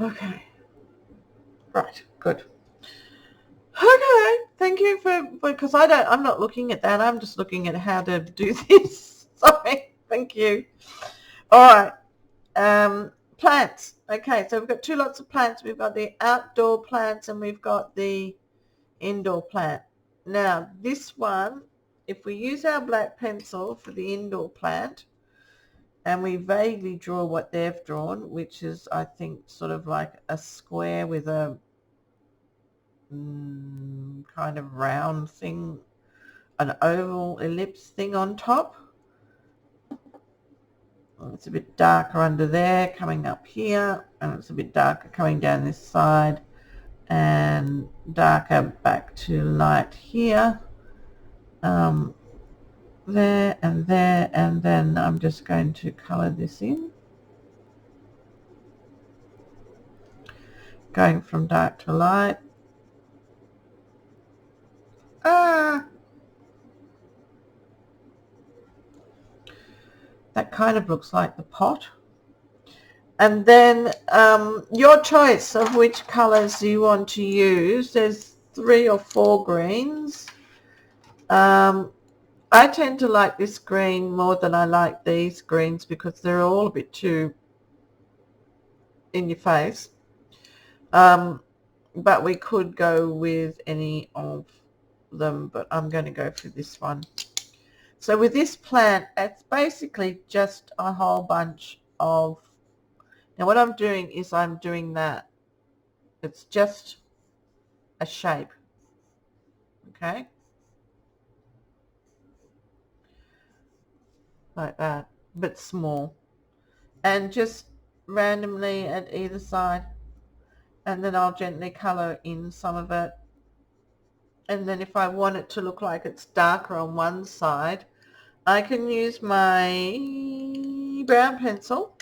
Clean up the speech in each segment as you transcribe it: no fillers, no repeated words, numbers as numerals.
Okay. Right. Good. Okay. Thank you for because I'm not looking at that. I'm just looking at how to do this. Sorry. Thank you. All right. Plants. Okay. So we've got two lots of plants. We've got the outdoor plants and we've got the indoor plant. Now this one, if we use our black pencil for the indoor plant and we vaguely draw what they've drawn, which is I think sort of like a square with a kind of round thing, an oval ellipse thing on top. It's a bit darker under there, coming up here, and it's a bit darker coming down this side, and darker back to light here, there, and then I'm just going to colour this in, going from dark to light. That kind of looks like the pot. And then your choice of which colours you want to use. There's 3 or 4 greens. I tend to like this green more than I like these greens because they're all a bit too in your face. But we could go with any of them, but I'm going to go for this one. So with this plant, it's basically just a whole bunch of, now what I'm doing is I'm doing that. It's just a shape, okay? Like that, but small. And just randomly at either side. And then I'll gently colour in some of it. And then if I want it to look like it's darker on one side, I can use my brown pencil,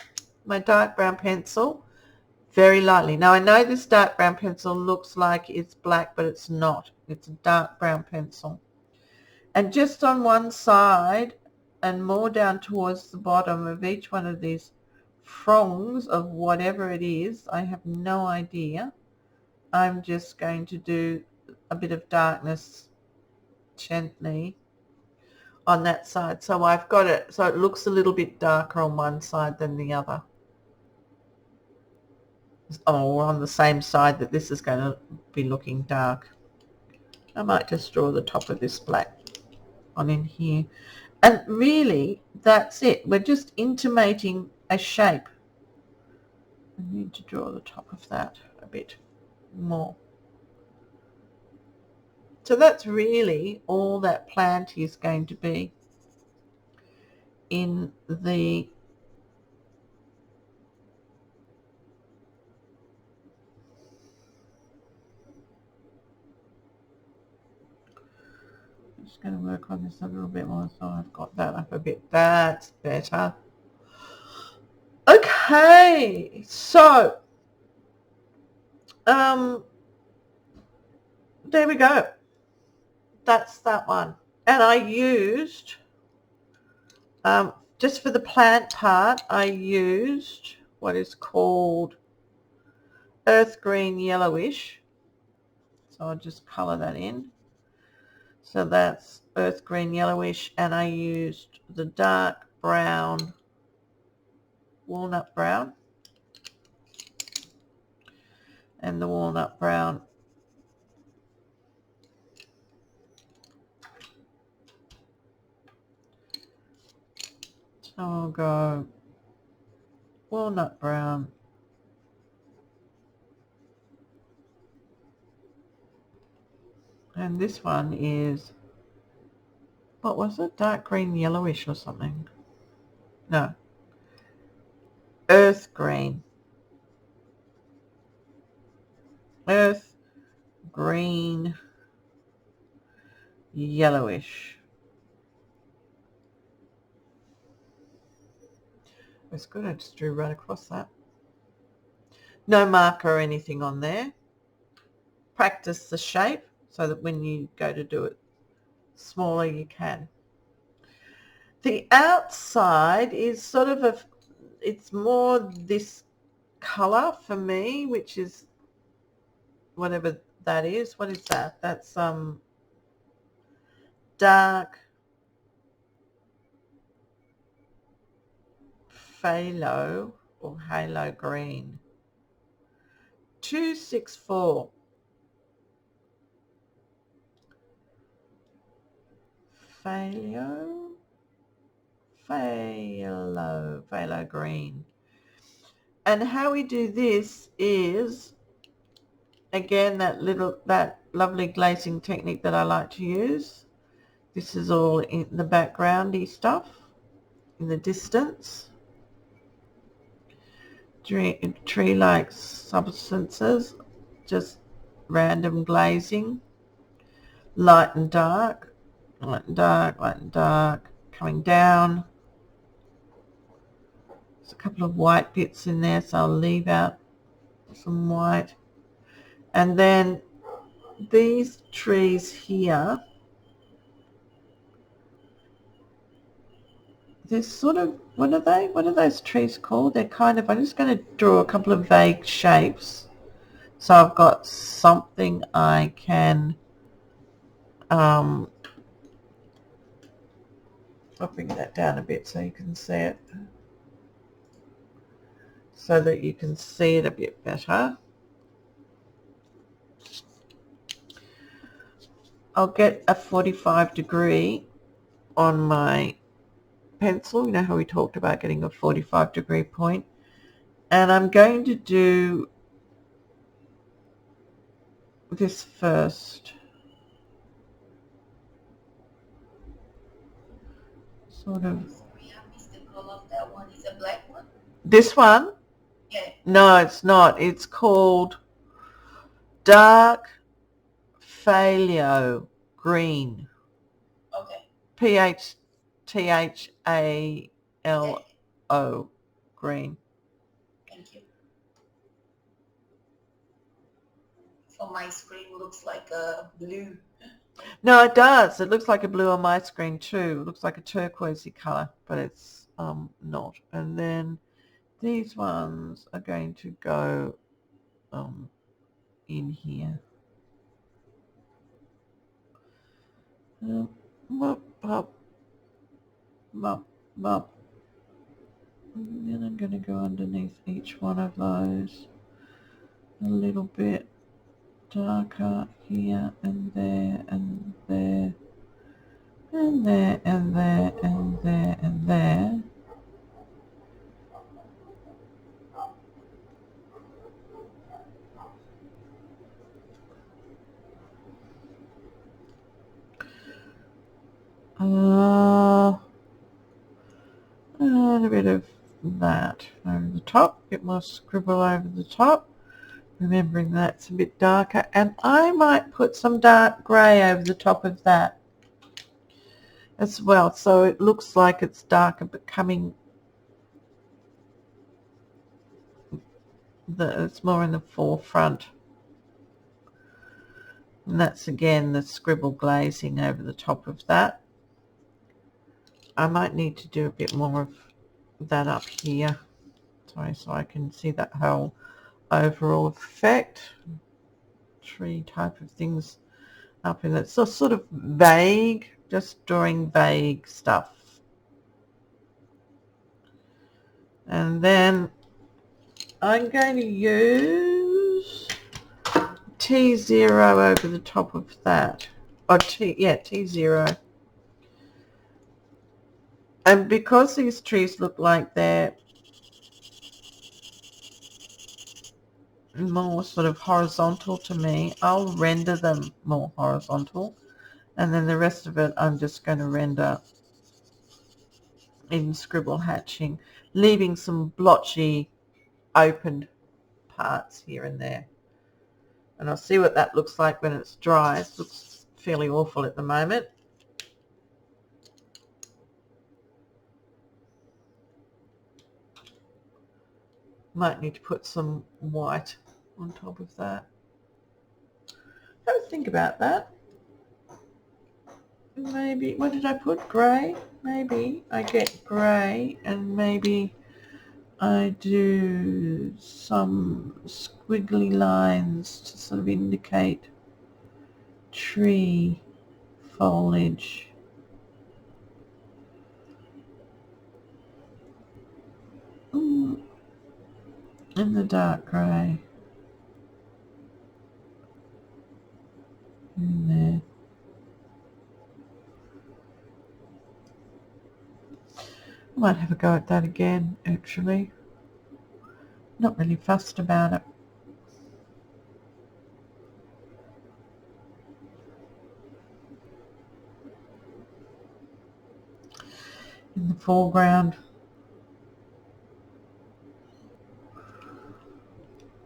my dark brown pencil, very lightly. Now I know this dark brown pencil looks like it's black, but it's not. It's a dark brown pencil. And just on one side and more down towards the bottom of each one of these prongs of whatever it is, I have no idea. I'm just going to do a bit of darkness gently on that side. So I've got it so it looks a little bit darker on one side than the other. Or on the same side that this is going to be looking dark. I might just draw the top of this black on in here. And really, that's it. We're just intimating a shape. I need to draw the top of that a bit more. So that's really all that plant is going to be in the I'm just going to work on this a little bit more so I've got that up a bit. That's better. Okay, so there we go. That's that one. And I used just for the plant part, I used what is called earth green yellowish. So I'll just colour that in. So that's earth green yellowish, and I used the dark brown, walnut brown, and the walnut brown so I'll go walnut brown, and this one is, what was it, dark green yellowish or something? No, earth green, earth green yellowish. It's good, I just drew right across that. No marker or anything on there. Practice the shape so that when you go to do it smaller you can. The outside is sort of it's more this color for me, which is whatever that is. What is that? That's dark phthalo or halo green. 264. Phthalo green. And how we do this is, again, that lovely glazing technique that I like to use. This is all in the backgroundy stuff, in the distance. Tree-like substances, just random glazing, light and dark, light and dark, light and dark, coming down. There's a couple of white bits in there, so I'll leave out some white. And then these trees here, they're sort of, what are those trees called? They're kind of, I'm just going to draw a couple of vague shapes so I've got something I can I'll bring that down a bit so you can see it, so that you can see it a bit better. I'll get a 45 degree on my pencil. You know how we talked about getting a 45 degree point, and I'm going to do this first. Sort of. Sorry, I missed the color of that one. Is a black one? This one? Yeah. No, it's not. It's called dark phthalo green. Okay. PHTHALO green. Thank you. So my screen looks like a blue. No, it does. It looks like a blue on my screen too. It looks like a turquoisey color, but it's not. And then these ones are going to go in here. Mop, mop, mop, mop. And then I'm going to go underneath each one of those a little bit darker here and there and there and there and there and there and there. And a bit of that over the top, a bit more scribble over the top, remembering that's a bit darker, and I might put some dark grey over the top of that as well, so it looks like it's darker but coming, it's more in the forefront. And that's again the scribble glazing over the top of that. I might need to do a bit more of that up here, sorry, so I can see that whole overall effect. Tree type of things up in it. So sort of vague, just drawing vague stuff. And then I'm going to use T0 over the top of that. Or T0. And because these trees look like they're more sort of horizontal to me, I'll render them more horizontal. And then the rest of it I'm just going to render in scribble hatching, leaving some blotchy opened parts here and there. And I'll see what that looks like when it's dry. It looks fairly awful at the moment. Might need to put some white on top of that. Have a think about that. Maybe, what did I put? Grey? Maybe I get grey and maybe I do some squiggly lines to sort of indicate tree foliage. In the dark grey. In there. I might have a go at that again, actually. Not really fussed about it. In the foreground.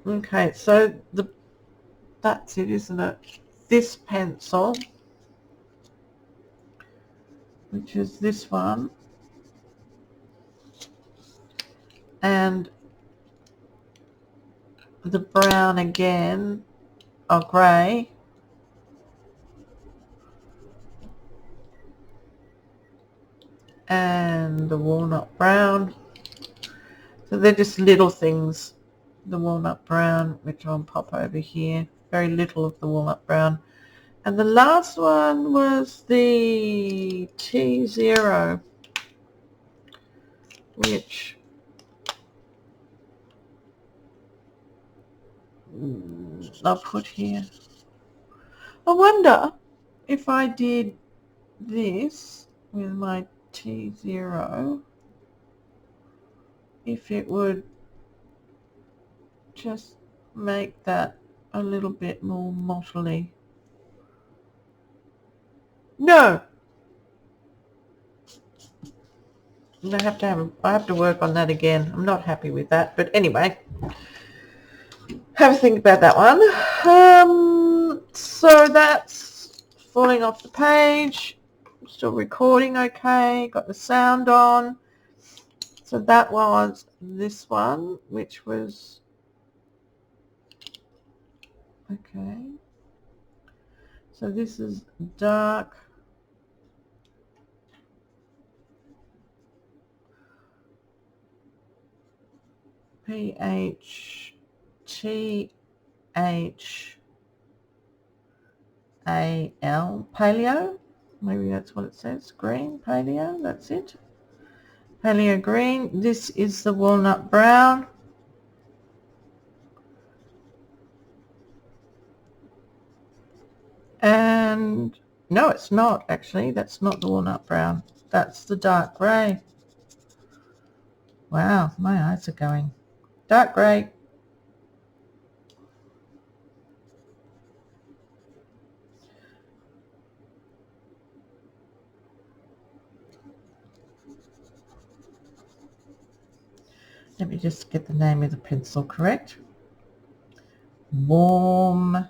Okay, so that's it, isn't it? This pencil, which is this one, and the brown again, or grey, and the walnut brown. So they're just little things. The walnut brown, which I'll pop over here. Very little of the walnut brown. And the last one was the T0, which I'll put here. I wonder if I did this with my T0, if it would just make that a little bit more mottly. No! I have to work on that again. I'm not happy with that, but anyway, have a think about that one. So that's falling off the page. I'm still recording okay. Got the sound on. So that was this one, which was okay. So this is dark. PHTHAL, paleo, maybe that's what it says, green, paleo, that's it, paleo green. This is the walnut brown, and no, it's not actually, that's not the walnut brown, that's the dark grey. Wow, my eyes are going. Dark grey. Let me just get the name of the pencil correct. Warm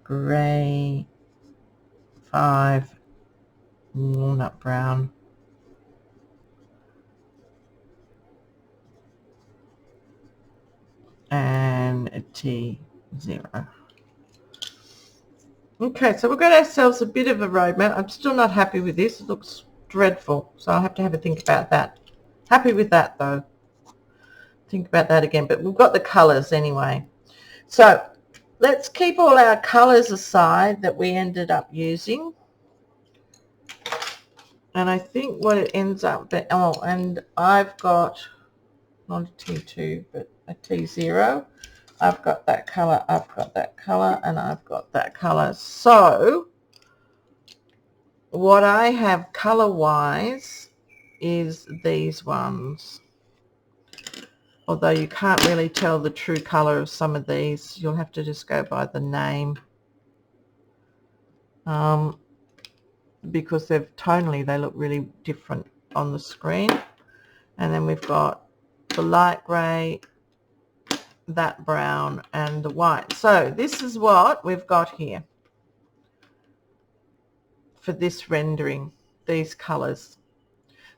grey 5 walnut brown. And a T0. Okay, so we've got ourselves a bit of a roadmap. I'm still not happy with this. It looks dreadful, so I'll have to have a think about that. Happy with that, though. Think about that again, but we've got the colours anyway. So let's keep all our colours aside that we ended up using. And I think what it ends up, and I've got, not a T2, but a T0. I've got that colour, I've got that colour, and I've got that colour. So what I have colour-wise is these ones. Although you can't really tell the true colour of some of these. You'll have to just go by the name. Because tonally they look really different on the screen. And then we've got the light grey, that brown, and the white. So this is what we've got here for this rendering, these colours.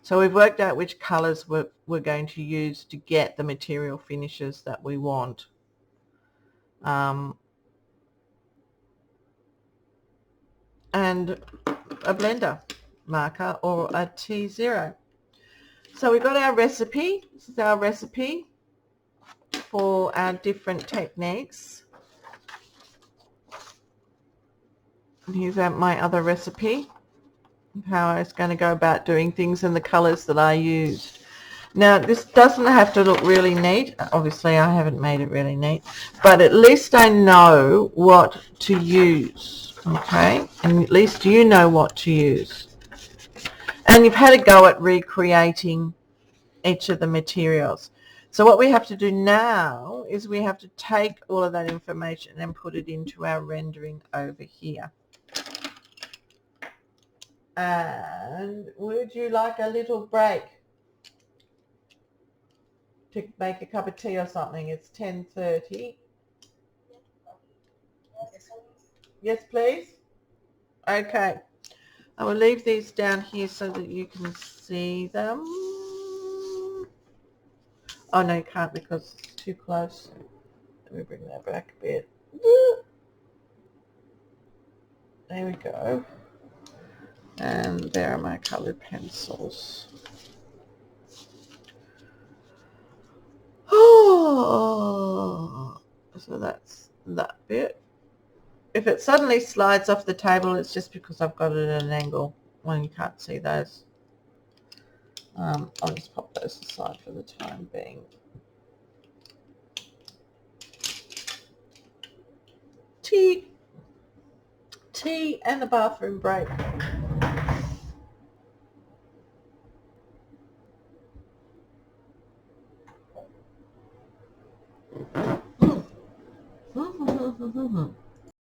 So we've worked out which colours we're going to use to get the material finishes that we want. And a blender marker or a T0. So we got our recipe. This is our recipe for our different techniques. And here's my other recipe of how I was going to go about doing things and the colours that I used. Now, this doesn't have to look really neat. Obviously, I haven't made it really neat, but at least I know what to use, okay? And at least you know what to use. And you've had a go at recreating each of the materials. So what we have to do now is we have to take all of that information and put it into our rendering over here. And would you like a little break to make a cup of tea or something? It's 10:30. Yes, please. Okay. I will leave these down here so that you can see them. Oh no, you can't because it's too close. Let me bring that back a bit. There we go. And there are my coloured pencils. Oh, so that's that bit. If it suddenly slides off the table, it's just because I've got it at an angle when you can't see those. I'll just pop those aside for the time being. Tea and the bathroom break.